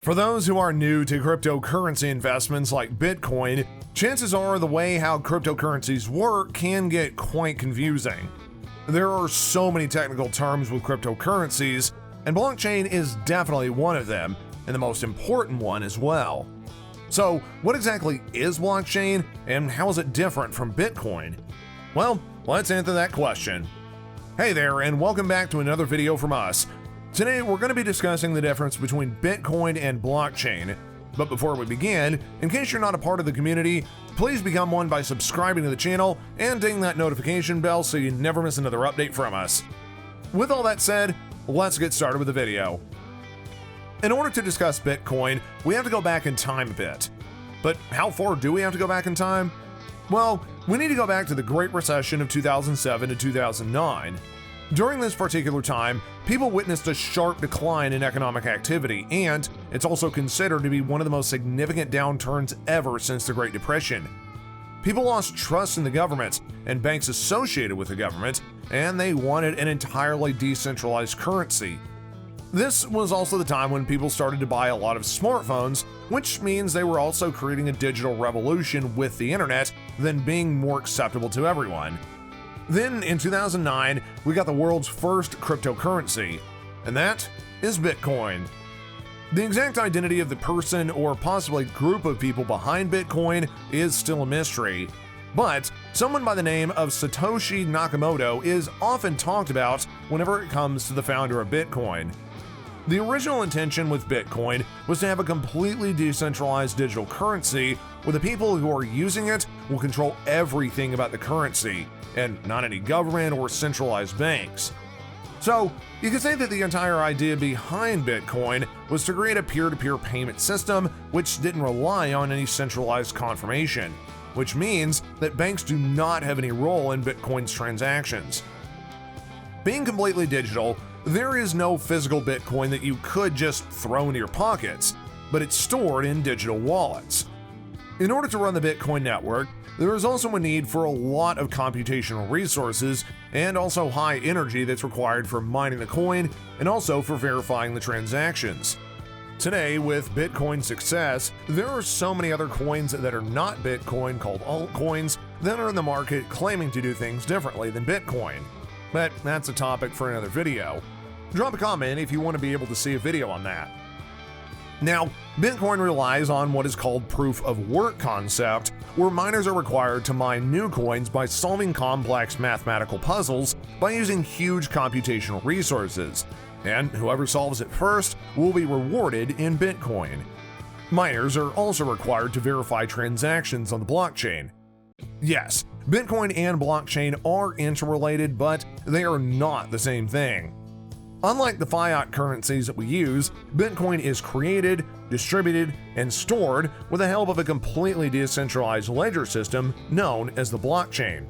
For those who are new to cryptocurrency investments like Bitcoin, chances are the way how cryptocurrencies work can get quite confusing. There are so many technical terms with cryptocurrencies, and blockchain is definitely one of them, and the most important one as well. So, what exactly is blockchain, and how is it different from Bitcoin? Well, let's answer that question. Hey there, and welcome back to another video from us. Today, we're going to be discussing the difference between Bitcoin and blockchain. But before we begin, in case you're not a part of the community, please become one by subscribing to the channel and ding that notification bell so you never miss another update from us. With all that said, let's get started with the video. In order to discuss Bitcoin, we have to go back in time a bit. But how far do we have to go back in time? Well, we need to go back to the Great Recession of 2007 to 2009. During this particular time, people witnessed a sharp decline in economic activity, and it's also considered to be one of the most significant downturns ever since the Great Depression. People lost trust in the government and banks associated with the government, and they wanted an entirely decentralized currency. This was also the time when people started to buy a lot of smartphones, which means they were also creating a digital revolution with the internet than being more acceptable to everyone. Then, in 2009, we got the world's first cryptocurrency, and that is Bitcoin. The exact identity of the person or possibly group of people behind Bitcoin is still a mystery, but someone by the name of Satoshi Nakamoto is often talked about whenever it comes to the founder of Bitcoin. The original intention with Bitcoin was to have a completely decentralized digital currency where the people who are using it will control everything about the currency, and not any government or centralized banks. So, you could say that the entire idea behind Bitcoin was to create a peer-to-peer payment system which didn't rely on any centralized confirmation, which means that banks do not have any role in Bitcoin's transactions. Being completely digital, there is no physical Bitcoin that you could just throw into your pockets, but it's stored in digital wallets. In order to run the Bitcoin network, there is also a need for a lot of computational resources and also high energy that's required for mining the coin and also for verifying the transactions. Today, with Bitcoin's success, there are so many other coins that are not Bitcoin called altcoins that are in the market claiming to do things differently than Bitcoin. But that's a topic for another video. Drop a comment if you want to be able to see a video on that. Now, Bitcoin relies on what is called proof of work concept, where miners are required to mine new coins by solving complex mathematical puzzles by using huge computational resources, and whoever solves it first will be rewarded in Bitcoin. Miners are also required to verify transactions on the blockchain. Yes, Bitcoin and blockchain are interrelated, but they are not the same thing. Unlike the fiat currencies that we use, Bitcoin is created, distributed, and stored with the help of a completely decentralized ledger system known as the blockchain.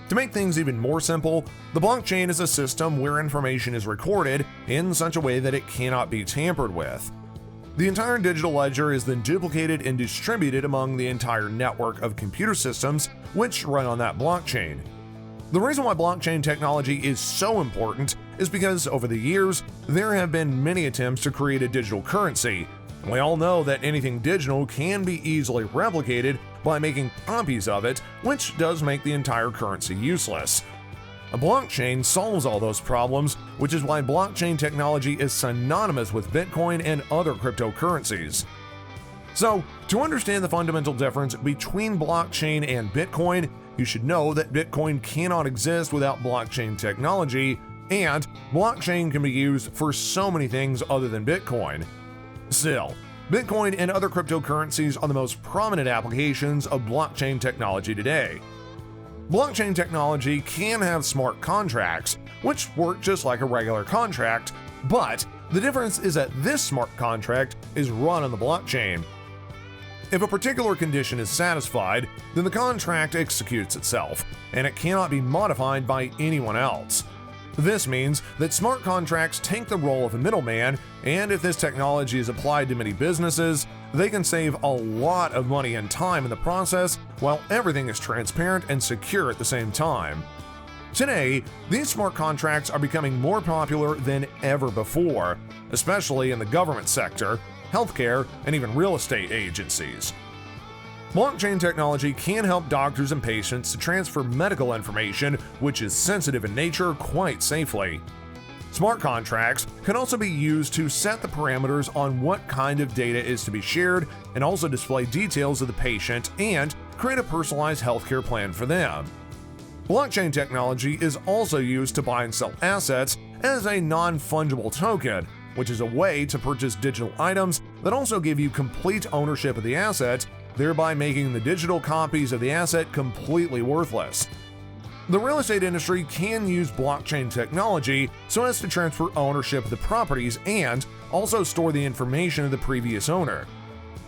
To make things even more simple, the blockchain is a system where information is recorded in such a way that it cannot be tampered with. The entire digital ledger is then duplicated and distributed among the entire network of computer systems which run on that blockchain. The reason why blockchain technology is so important is because over the years, there have been many attempts to create a digital currency. And we all know that anything digital can be easily replicated by making copies of it, which does make the entire currency useless. A blockchain solves all those problems, which is why blockchain technology is synonymous with Bitcoin and other cryptocurrencies. So, to understand the fundamental difference between blockchain and Bitcoin, you should know that Bitcoin cannot exist without blockchain technology, and blockchain can be used for so many things other than Bitcoin. Still, Bitcoin and other cryptocurrencies are the most prominent applications of blockchain technology today. Blockchain technology can have smart contracts, which work just like a regular contract, but the difference is that this smart contract is run on the blockchain. If a particular condition is satisfied, then the contract executes itself, and it cannot be modified by anyone else. This means that smart contracts take the role of a middleman, and if this technology is applied to many businesses, they can save a lot of money and time in the process while everything is transparent and secure at the same time. Today, these smart contracts are becoming more popular than ever before, especially in the government sector, healthcare, and even real estate agencies. Blockchain technology can help doctors and patients to transfer medical information, which is sensitive in nature, quite safely. Smart contracts can also be used to set the parameters on what kind of data is to be shared and also display details of the patient and create a personalized healthcare plan for them. Blockchain technology is also used to buy and sell assets as a non-fungible token, which is a way to purchase digital items that also give you complete ownership of the asset, thereby making the digital copies of the asset completely worthless. The real estate industry can use blockchain technology so as to transfer ownership of the properties and also store the information of the previous owner.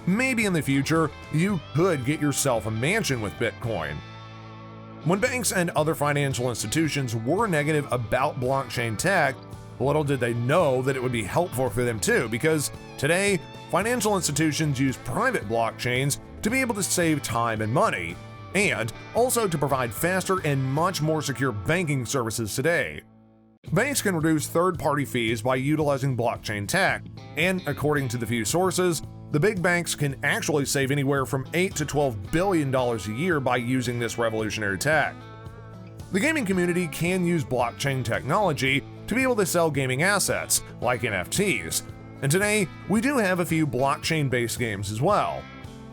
Maybe in the future, you could get yourself a mansion with Bitcoin. When banks and other financial institutions were negative about blockchain tech, little did they know that it would be helpful for them too, because today, financial institutions use private blockchains to be able to save time and money, and also to provide faster and much more secure banking services today. Banks can reduce third-party fees by utilizing blockchain tech, and according to the few sources, the big banks can actually save anywhere from $8 to $12 billion a year by using this revolutionary tech. The gaming community can use blockchain technology to be able to sell gaming assets, like NFTs, and today we do have a few blockchain-based games as well.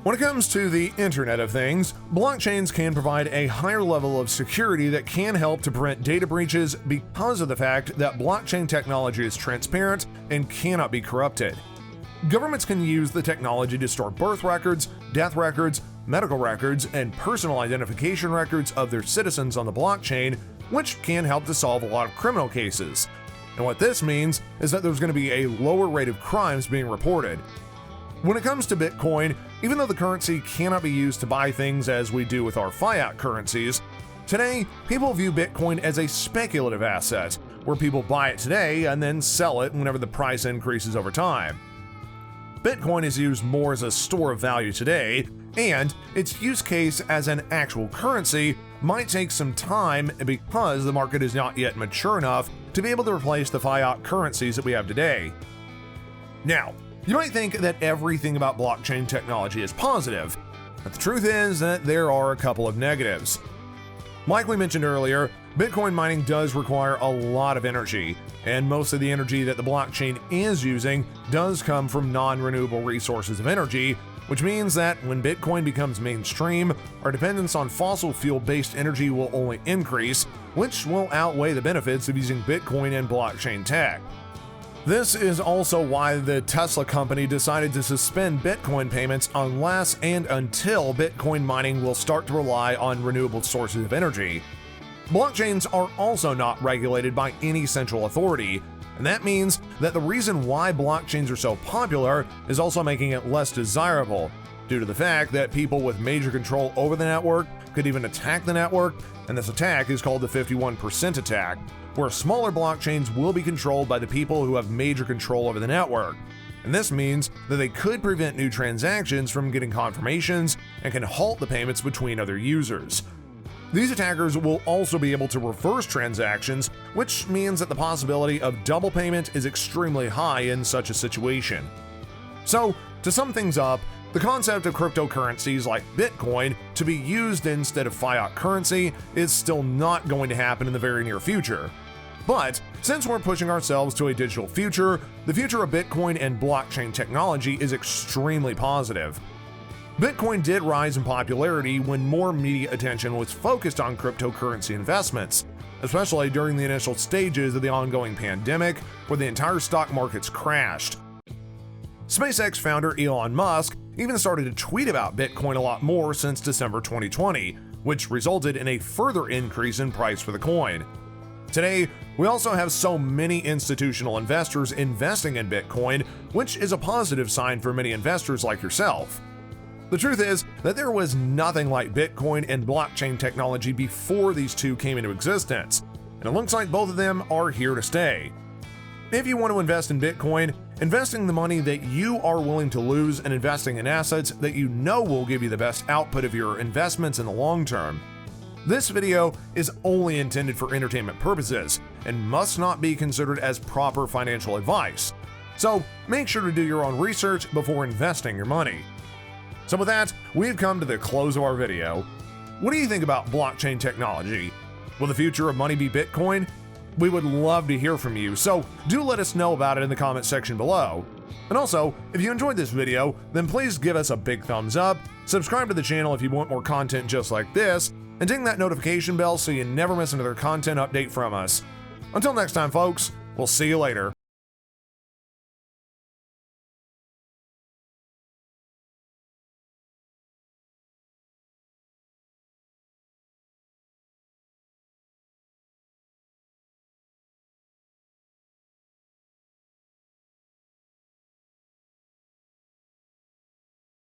When it comes to the Internet of Things, blockchains can provide a higher level of security that can help to prevent data breaches because of the fact that blockchain technology is transparent and cannot be corrupted. Governments can use the technology to store birth records, death records, medical records, and personal identification records of their citizens on the blockchain, which can help to solve a lot of criminal cases. And what this means is that there's going to be a lower rate of crimes being reported. When it comes to Bitcoin, even though the currency cannot be used to buy things as we do with our fiat currencies, today people view Bitcoin as a speculative asset, where people buy it today and then sell it whenever the price increases over time. Bitcoin is used more as a store of value today, and its use case as an actual currency might take some time because the market is not yet mature enough to be able to replace the fiat currencies that we have today. Now, you might think that everything about blockchain technology is positive, but the truth is that there are a couple of negatives. Like we mentioned earlier, Bitcoin mining does require a lot of energy, and most of the energy that the blockchain is using does come from non-renewable resources of energy, which means that when Bitcoin becomes mainstream, our dependence on fossil fuel-based energy will only increase, which will outweigh the benefits of using Bitcoin and blockchain tech. This is also why the Tesla company decided to suspend Bitcoin payments unless and until Bitcoin mining will start to rely on renewable sources of energy. Blockchains are also not regulated by any central authority, and that means that the reason why blockchains are so popular is also making it less desirable, due to the fact that people with major control over the network could even attack the network, and this attack is called the 51% attack, where smaller blockchains will be controlled by the people who have major control over the network. And this means that they could prevent new transactions from getting confirmations and can halt the payments between other users. These attackers will also be able to reverse transactions, which means that the possibility of double payment is extremely high in such a situation. So, to sum things up, the concept of cryptocurrencies like Bitcoin to be used instead of fiat currency is still not going to happen in the very near future. But since we're pushing ourselves to a digital future, the future of Bitcoin and blockchain technology is extremely positive. Bitcoin did rise in popularity when more media attention was focused on cryptocurrency investments, especially during the initial stages of the ongoing pandemic, where the entire stock markets crashed. SpaceX founder Elon Musk even started to tweet about Bitcoin a lot more since December 2020, which resulted in a further increase in price for the coin. Today, we also have so many institutional investors investing in Bitcoin, which is a positive sign for many investors like yourself. The truth is that there was nothing like Bitcoin and blockchain technology before these two came into existence, and it looks like both of them are here to stay. If you want to invest in Bitcoin, investing the money that you are willing to lose and investing in assets that you know will give you the best output of your investments in the long term. This video is only intended for entertainment purposes and must not be considered as proper financial advice. So make sure to do your own research before investing your money. So with that, we've come to the close of our video. What do you think about blockchain technology? Will the future of money be Bitcoin? We would love to hear from you, so do let us know about it in the comment section below. And also, if you enjoyed this video, then please give us a big thumbs up, subscribe to the channel if you want more content just like this, and ding that notification bell so you never miss another content update from us. Until next time, folks, we'll see you later.